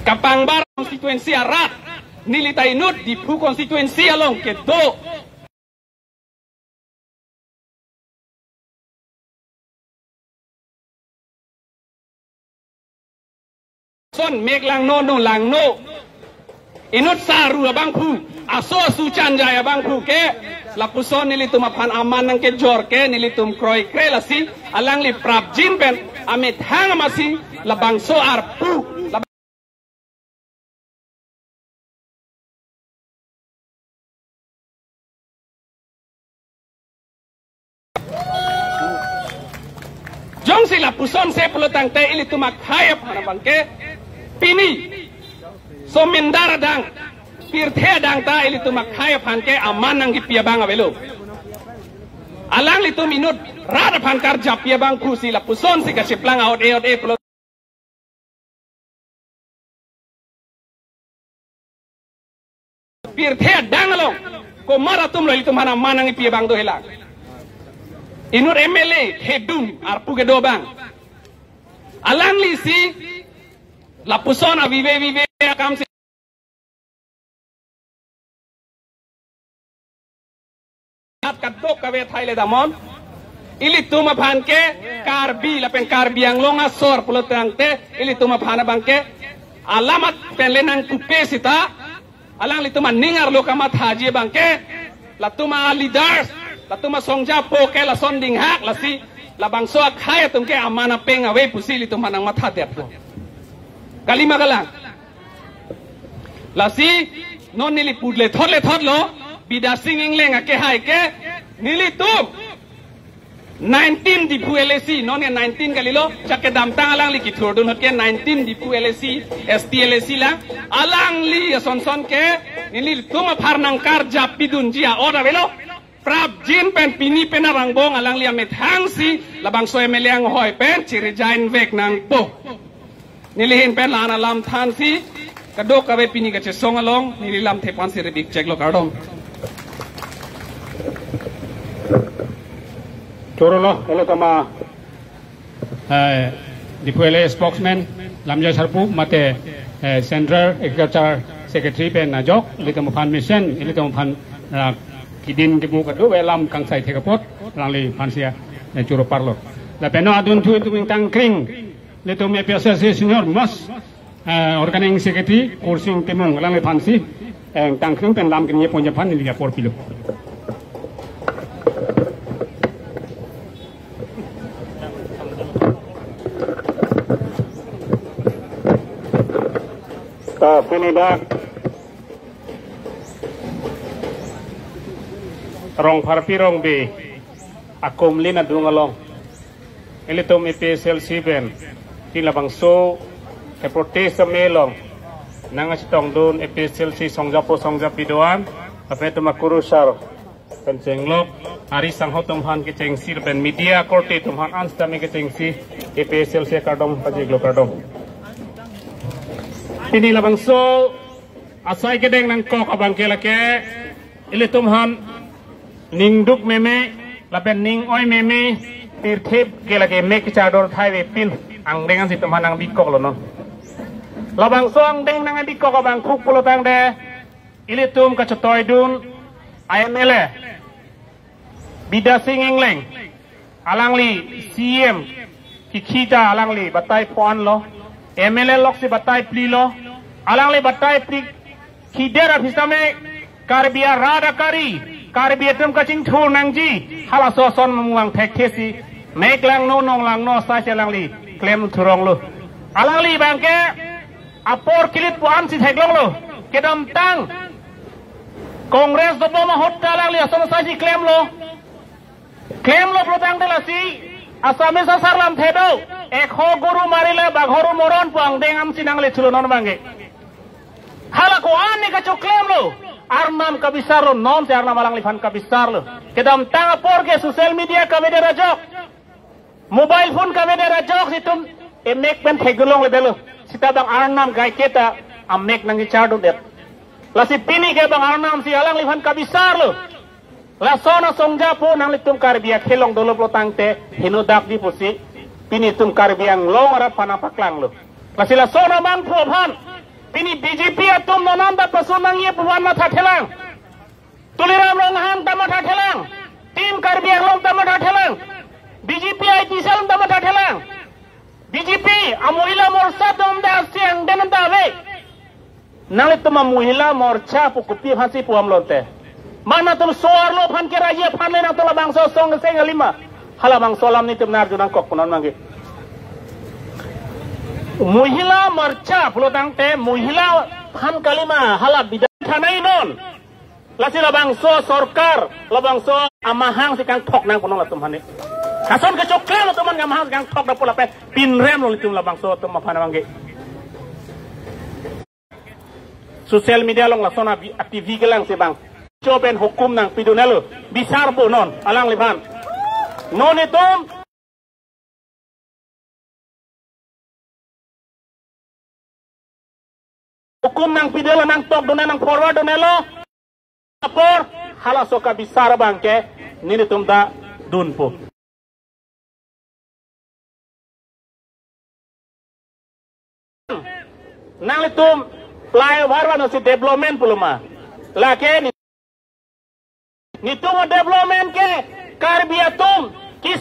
Kapangbar konstituensi arat nilitai nut di pu konstituensi along kedo son mek lang no lang no inut saru abang pu aso sucan jaya bang pu ke lapuson nilitum apan aman nang ke jor ke nilitum kroy kre lasi alang li prap jin pen amit hang masi labang so ar pu jong sila puson se pelutang te ili tumak hayap mana bangke pini so mindara dang pirthe dang ta ili tumak hayap hanke aman nang gipia bang abelo alang li tu minut rada pankar japia bang ku sila puson si kasiplang out e pelutang pirthe dang along ko maratum lo ili tumana manang gipia bang do helang inur MLA hedum arpu ke dobang alang li si lapuson avive akam si kadok kawe thaile damon ili tuma bhan ke karbi lapen karbi ang longa sor pulotang te ili tuma bhana bangke alamat penlenang kupe sita alang li tuma ningar lokamat haji bangke latuma leaders latuma songja po ke la sonding hak la si la bangso khaya tumke amana peng awe pusili tumanang matha dep ko kalima kala la si non nili pudle thotlo bida singing lenga ke hai ke nili tum 19 di pu LAC non ya 19 kalilo chakke dam tang alang li ki thordun hot ke 19 di pu LAC STLAC la alang li son ke nili tum pharnang kar japidun jia oda velo prap jin pen pini penarang bong alang liam met hangsi labang soe meliang hoi pen ciri jain vek nang po nilihin pen lana lam than si kadok kawe pini ka song along nililam thepan si rebik cek lo kardom Chorolo elo tama dipuele spokesman lamja sarpu mate Central Agriculture Secretary pen najok litam phan mission litam phan kidin kimu kado welam kang sai thekapot langli phansia churo parlo la peno adun thu tu tang kring le to me pesa senior mas organizing secretary coursing temong langli phansi tang kring pen lam kini ponja phan ni por pilo ta penida rong parpi rong be akum lina dungalong elitom EPSL siben tilabang so e protest melong nanga sitong dun EPSL si songja pidoan apeto makurusar pencenglok ari sangho tumhan ke cengsi ben media korte tumhan anstame ke cengsi EPSL si kardom pajiglo kardom ini labang so asai kedeng nang kok abang kelake elitom han ning duk meme lapen ning oi meme tirthep kelake mek chador thaiwe pin ang dengan sitam hanang bikok lo non labang song deng nang bikok abang khuk pulotang de ilitum ka chotoi dun IMLA bida singing leng alangli CM kikhita alangli batai pon lo MLA lok si batai pli lo alangli batai pli khidera hisame karbia rada kari karbiatum kacing thul nangji hala so son muang thek thesi mek lang no nong lang no sa chelang li klem thurong lo alang li bangke apor kilit puan si theklong lo kedam tang kongres do ma hotta lang li asom sa ji klem lo protang de la si asame sa sarlam thedo ekho guru marile baghoru moron puang dengam sinang le thulo non bange hala ko an ni ka klem lo Arnam kabisar lo non se arnam alang lifan kabisar lo kedam tang apor ke social media kamede rajok mobile phone kamede rajok situm emek pen thegulong le delo sita bang arnam gai keta amek nang chardo det lasi pini ke bang arnam si alang lifan kabisar lo la sona songja po nang litum karbia khelong dolo lo tangte hinu dak di posi pini tum karbiang long arat panapaklang lo lasi la sona bang pho phan Pini BJP atum nonanda pasunang ye puan mata telang. Tuliram Ronghang tamata telang. Tim Karbi Anglong tamata telang. BJP IT Salam tamata telang. BJP amuhila morsa tomda siang denanda ave. Nalit tuma muhila morcha pukupi hasi puam lote. Mana tum soar lo phan ke raja phan le na tola bangso song se ngalima. Hala bangso lam ni tum nar junang kok punan mangi. Muhila morcha pulotang te muhila phan kalima hala bidan thanai non. Lasi labangso sorkar labangso amahang sikang thok nang punong latum hani. Kason ke coklat lo teman ngamahang sikang thok na pula pe pinrem lo litum labangso tum mafana mangi. Sosial media long lasona aktivi gelang sebang. Coben hukum nang pidunelo bisar po non alang liban. Non itom hukum nang pidelo nang tok dona nang forward donelo. Apor hala soka bisar bangke nini tumda dun po. Nang litum flyover wano si development puluma. Lake ni tumo development ke karbiatum kis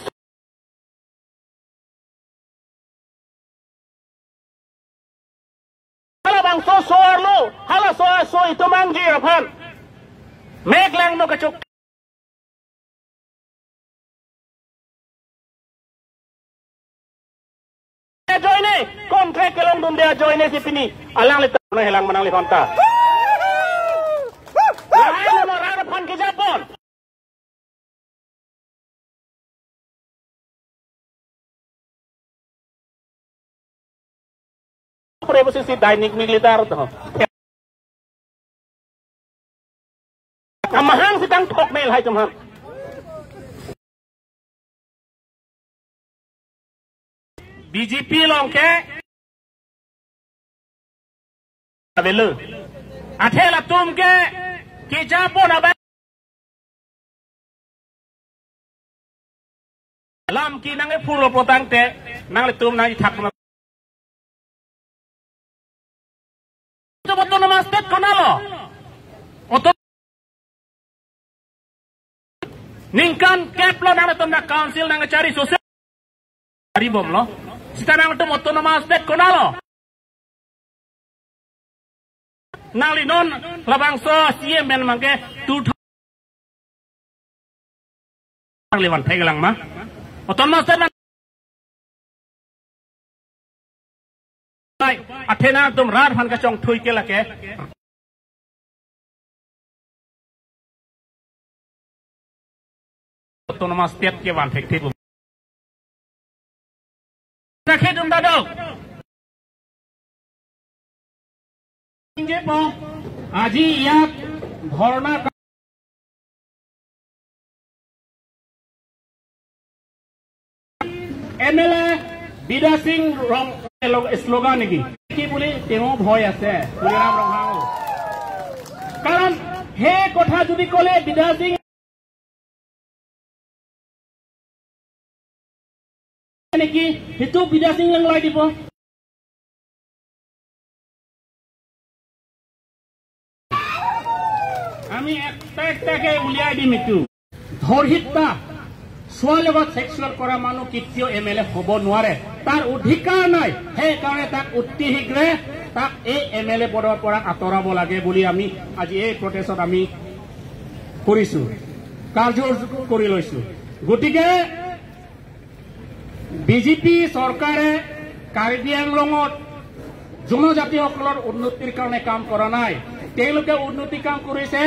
hala bang so soarlo hala so itu mangji aphan mek lang no kachuk join kontrak kelong dun dia join si pini alang le na helang manang le konta lain mo rara phan ke japon posisi dainik militer to amahang sikang thok mail hai tumhan BJP long ke avelu athela tum ke japon aba lam ki nang e phulo potang te nang le tum nang thak na autonomous state konalo ningkan keplo nang tumda council nang cari sosial cari bom lo sita nang tum autonomous state konalo nang linon labangso CM men mangke tu thang lewan thai galang ma autonomous state athena tum rar phan ka chong thui ke lake autonomous state ke wan thek thik rakhe tum da dok inge po aji yak dhorna MLA Bida Singh Rong slogan niki ki boli temo bhoy ase Tuliram Ronghang karon he kotha jodi kole Bida Singh niki hitu Bida Singh lang lai dipo ami ekta ke uliai di mitu dhorhitta ছোৱালীগত sexual কৰা মানুহ কেতিয়াও MLA হ'ব নোৱাৰে তাৰ অধিকাৰ নাই সেই কাৰণে তাক অতি শীঘ্ৰে তাক এই MLA পদৰ পৰা আঁতৰাব লাগে বুলি আমি আজি এই প্ৰটেষ্টত আমি কৰিছো কাৰ্যৰ কৰি লৈছো গতিকে বিজেপি চৰকাৰে কাৰ্বি আংলঙত জনজাতিসকলৰ উন্নতিৰ কাৰণে কাম কৰা নাই তেওঁলোকে উন্নতি কাম কৰিছে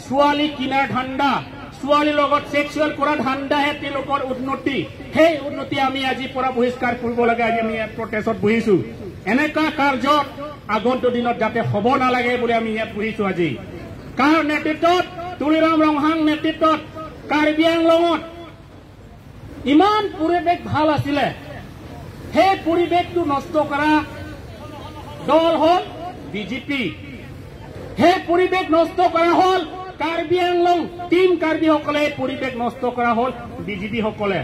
ছোৱালী কিনাৰ ধান্দা ছোৱালীৰ লগত সেক্সুৱেল কৰা ধান্দাহে তেওঁলোকৰ উন্নতি সেই উন্নতি আমি আজি পৰা বহিষ্কাৰ কৰিব লাগে আজি আমি প্ৰটেষ্টত বহিছো এনেকা কাৰ্যত আগন্তুক দিনত যাতে হ'ব নালাগে বুলি আমি ইয়াত বহিছো আজি কাৰ নেতৃত্বত তুলিৰাম ৰংহাং নেতৃত্বত কাৰ্বি আংলঙত ইমান পৰিৱেশ ভাল আছিলে সেই পৰিৱেশটো নষ্ট কৰা দল হ'ল বিজেপি সেই পৰিৱেশ নষ্ট কৰা হ'ল কাৰ্বি আংলং টিম কাৰ্বি সকলে পৰিৱেশ নষ্ট কৰা হ'ল বিজেপি সকলে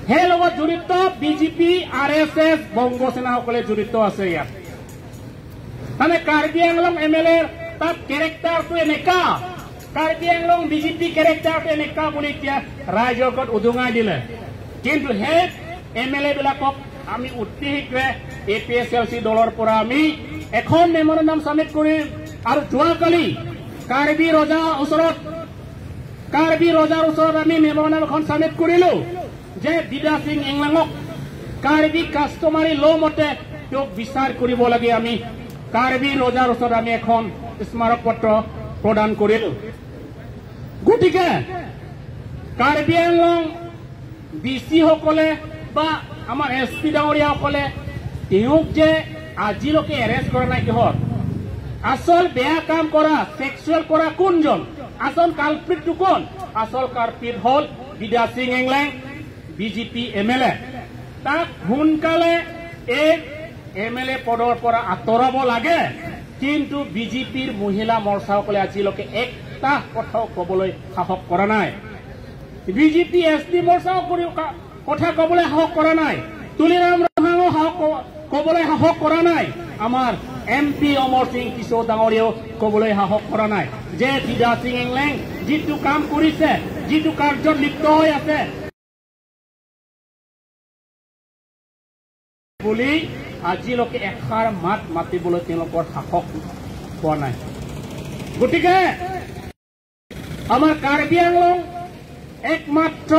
সেই লগত জড়িত বিজেপি RSS বংগ সেনা সকলে জড়িত আছে ইয়াত মানে কাৰ্বি আংলং MLA তাত কেৰেক্টাৰটো এনেকা কাৰ্বি আংলং বিজেপি কেৰেক্টাৰটো এনেকা বুলি এতিয়া ৰাইজৰ আগত উদঙাই দিলে কিন্তু সেই MLA বিলাকক আমি অতি শীঘ্ৰে APSLC দলৰ পৰা আমি এখন মেমৰেণ্ডাম সাবমিট কৰি আৰু যোৱাকালি কাৰ্বি ৰজাৰ ওচৰত আমি মেমৰেণ্ডাম এখন সাবমিট কৰিলো যে বিদা সিং এংলাঙক কাৰ্বি কাষ্টমাৰী ল মতে তেওঁক বিচাৰ কৰিব লাগে আমি কাৰ্বি ৰজাৰ ওচৰত আমি এখন স্মাৰক পত্ৰ প্ৰদান কৰিলো গতিকে কাৰ্বি আংলং DC সকলে বা আমাৰ SP ডাঙৰীয়াসকলে তেওঁক যে আজিলৈকে এৰেষ্ট কৰা নাই কিহত আসল বেয়া কাম কৰা সেক্সুৱেল কৰা কোনজন আসল কালপ্ৰিটটো কোন আসল কালপ্ৰিট হল বিদা সিং এংলাং BJP MLA তাক সোনকালে এই MLA পদৰ পৰা আঁতৰাব লাগে কিন্তু BJPৰ মহিলা মৰ্চাসকলে আজিলৈকে একটা কথাও ক'বলৈ সাহস কৰা নাই BJP ST মৰ্চাও কথা ক'বলৈ সাহস কৰা নাই তুলিৰাম ৰহাঙো ক'বলৈ সাহস কৰা নাই আমাৰ MP অমৰ সিং কিশোৰ ডাঙৰীয়াও ক'বলৈ সাহস কৰা নাই যে বিদা সিং এংলাং যিটো কাম কৰিছে যিটো কাৰ্যত লিপ্ত হৈ আছে বুলি আজিলৈকে এষাৰ মাত মাতিবলৈ তেওঁলোকৰ সাহস পোৱা নাই গতিকে আমাৰ কাৰ্বি আংলং একমাত্ৰ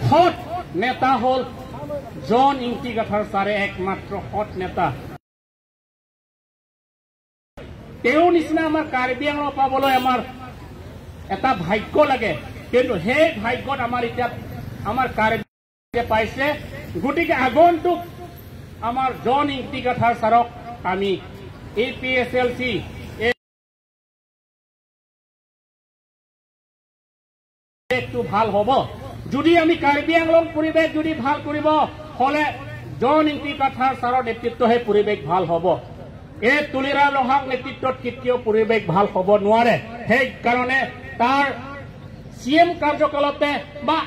হট নেতা হল জন ইংতিগাথাৰ ছাৰে একমাত্ৰ হট নেতা তেওঁৰ নিচিনা আমাৰ কাৰ্বি আংলং পাবলৈ আমাৰ এটা ভাগ্য লাগে কিন্তু সেই ভাগ্যত আমাৰ এতিয়া আমাৰ কাৰ্বি পাইছে গতিকে আগন্তুক আমাৰ জন ইংতিগাথাৰ ছাৰক আমি APSLC একটু ভাল হ'ব যদি আমি কাৰ্বি আংলং পৰিৱেশ যদি ভাল কৰিব হলে জন ইংতিগাথাৰ ছাৰৰ নেতৃত্বহে পৰিৱেশ ভাল হ'ব এই তুলিৰাম ৰহাং নেতৃত্বত কেতিয়াও পৰিৱেশ ভাল হ'ব নোৱাৰে সেইকাৰণে তাৰ CM কাৰ্যকালতে বা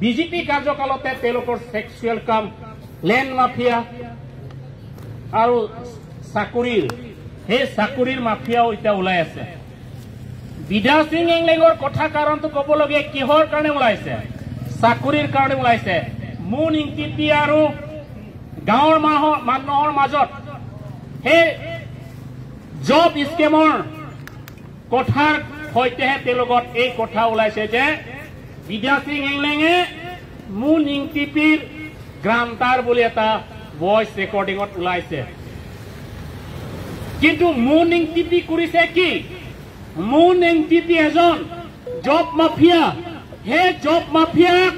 BJP কাৰ্যকালতে তেওঁলোকৰ সেক্সুৱেল কাম লেণ্ড মাফিয়া আৰু সেই চাকৰিৰ মাফিয়াও এতিয়া ওলাই আছে বিদা সিং এংলেঙৰ কথা কাৰণটো ক'বলগীয়া কিহৰ কাৰণে ওলাইছে চাকৰিৰ কাৰণে ওলাইছে মুন ইংটিপি আৰু গাঁৱৰ মানুহৰ মাজত সেই জব স্কেমৰ কথাৰ সৈতেহে তেওঁলোকৰ এই কথা ওলাইছে যে বিদা সিং এংলেঙে মুন ইংটিপিৰ গ্ৰান্টাৰ বুলি এটা ভইচ ৰেকৰ্ডিঙত ওলাইছে কিন্তু মুন ইংটিপি কৰিছে কি মুন ইংটিপি এজন জব মাফিয়া সেই জব মাফিয়াক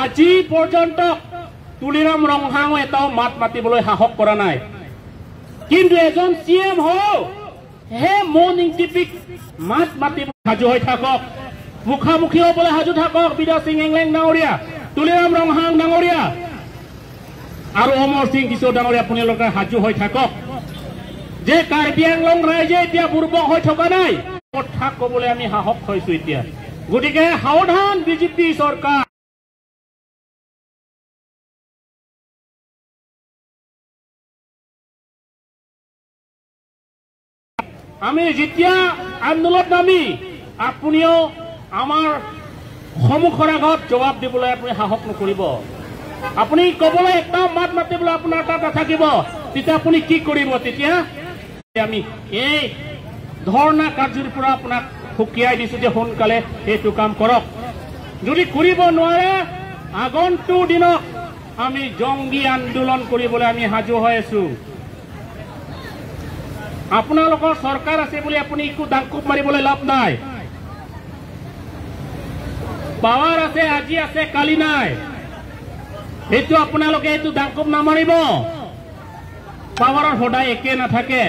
আজি পৰ্যন্ত তুলিৰাম ৰহাঙে এটাও মাত মাতিবলৈ সাহস কৰা নাই কিন্তু এজন CM হল হে মুন ইংটিপিক মাত মাতিব সাজু হৈ থাকক মুখামুখি হ'বলৈ সাজু থাকক বিদা সিং এংলেং ডাঙৰীয়া তুলিৰাম ৰহাং ডাঙৰীয়া আৰু অমৰ সিং কিশোৰ ডাঙৰীয়া আপোনালোকে সাজু হৈ থাকক যে কাৰ্বি আংলং ৰাইজে এতিয়া বুৰ্বক হৈ থকা নাই কথা ক'বলৈ আমি সাহস থৈছো এতিয়া গতিকে সাৱধান BJP চৰকাৰ আমি যেতিয়া আন্দোলনত নামি আপুনিও আমাৰ সন্মুখৰ আগত জবাব দিবলৈ আপুনি সাহস নকৰিব আপুনি ক'বলৈ একটা মাত মাতিবলৈ আপোনাৰ তাত নাথাকিব তেতিয়া আপুনি কি কৰিব তেতিয়া আমি এই ধৰ্ণা কাৰ্যৰ পৰা আপোনাক সকীয়াই দিছো যে সোনকালে এইটো কাম কৰক যদি কৰিব নোৱাৰে আগন্তুক দিনত আমি জংগী আন্দোলন কৰিবলৈ আমি সাজু হৈ আছো আপোনালোকৰ চৰকাৰ আছে বুলি আপুনি একো দাংকুপ মাৰিবলৈ লাভ নাই পাৱাৰ আছে আজি আছে কালি নাই এইটো আপোনালোকে এইটো দাংকুপ নামাৰিব পাৱাৰৰ সদায় একে নাথাকে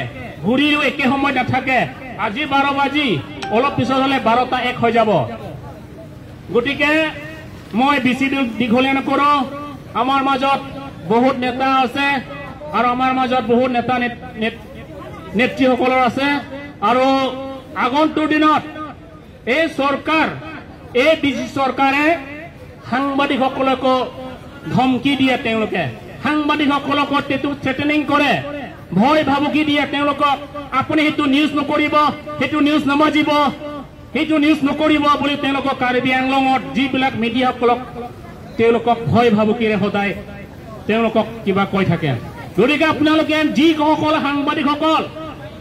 ঘূৰিও একে সময় নাথাকে আজি 12 বাজি অলপ পিছত হলে 12টা 1 হৈ যাব গতিকে মই বেছি দীঘলীয়া নকৰো আমাৰ মাজত বহুত নেতা আছে আৰু আমাৰ মাজত বহুত নেতা নেতৃসকলৰ আছে আৰু আগন্তুক দিনত এই চৰকাৰ এই BJP চৰকাৰে সাংবাদিকসকলক ধমকি দিয়ে তেওঁলোকে সাংবাদিকসকলক থ্ৰেটেনিং কৰে ভয় ভাবুকি দিয়ে তেওঁলোকক আপুনি সেইটো নিউজ নকৰিব সেইটো নিউজ নমাজিব সেইটো নিউজ নকৰিব বুলি তেওঁলোকক কাৰ্বি আংলঙত যিবিলাক মিডিয়াসকলক তেওঁলোকক ভয় ভাবুকিৰে সদায় তেওঁলোকক কিবা কৈ থাকে গতিকে আপোনালোকে যিসকল সাংবাদিকসকল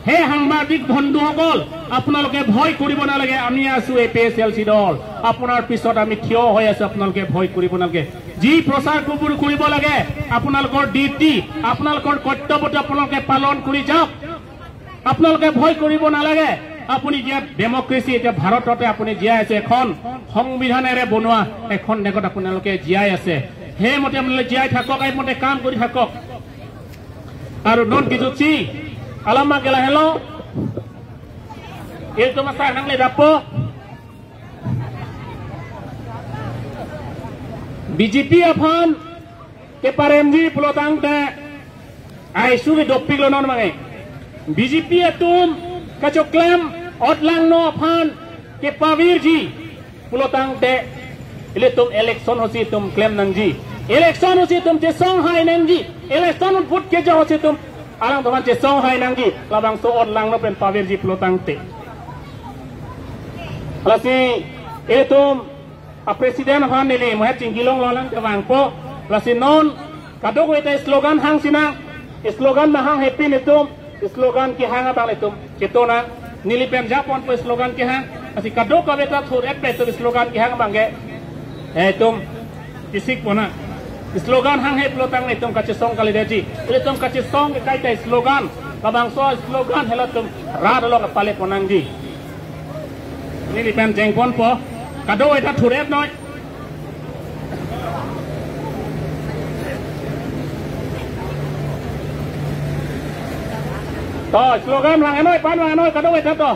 সেই সাংবাদিক বন্ধুসকল আপোনালোকে ভয় কৰিব নালাগে আমি আছো APSLC দল আপোনাৰ পিছত আমি থিয় হৈ আছো আপোনালোকে ভয় কৰিব নালাগে যি প্ৰচাৰ কৰিব লাগে আপোনালোকৰ ডিউটি আপোনালোকৰ কৰ্তব্যটো আপোনালোকে পালন কৰি যাওক আপোনালোকে ভয় কৰিব নালাগে আপুনি যে ডেমক্ৰেসি এটা ভাৰততে আপুনি জীয়াই আছে এখন সংবিধানেৰে বনোৱা এখন দেশত আপোনালোকে জীয়াই আছে হে মতে আপোনালোকে জীয়াই থাকক এই মতে কাম কৰি থাকক আৰু non গিজুচি alama kela hello itu masa nang le dapo BJP aphan ke paremji pulotang te ai su ke dopik lo non mangai BJP atum kacho claim otlang no aphan ke pavirji pulotang te ile tum election hosi tum claim nangji election hosi tum te songhai nangji election put ke jo hosi tum alang teman cesong hai nanggi labang soot lang no pen pavirji pelotang te lasi itu a presiden han nili mohet cinggilong lolang ke wangpo lasi non kadok itu slogan hang sinang slogan mahang happy itu slogan ki hang abang itu ketona nili pen japon po slogan ki hang lasi kadok ka beta thur ek beto slogan ki hang bangge itu kisik pona slogan hang he pelotang ni tum kace song kali deji ile tum kace song ke kaitai slogan kabang so slogan hela tum ra dolo ka pale ponang ji ni di pen jeng pon po kado eta thuret noi to slogan lang enoi pan lang enoi kado eta to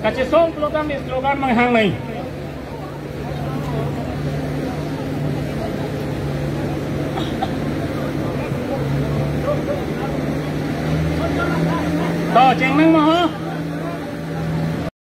kace song pelotang ni slogan mang hang nei to cheng nang mo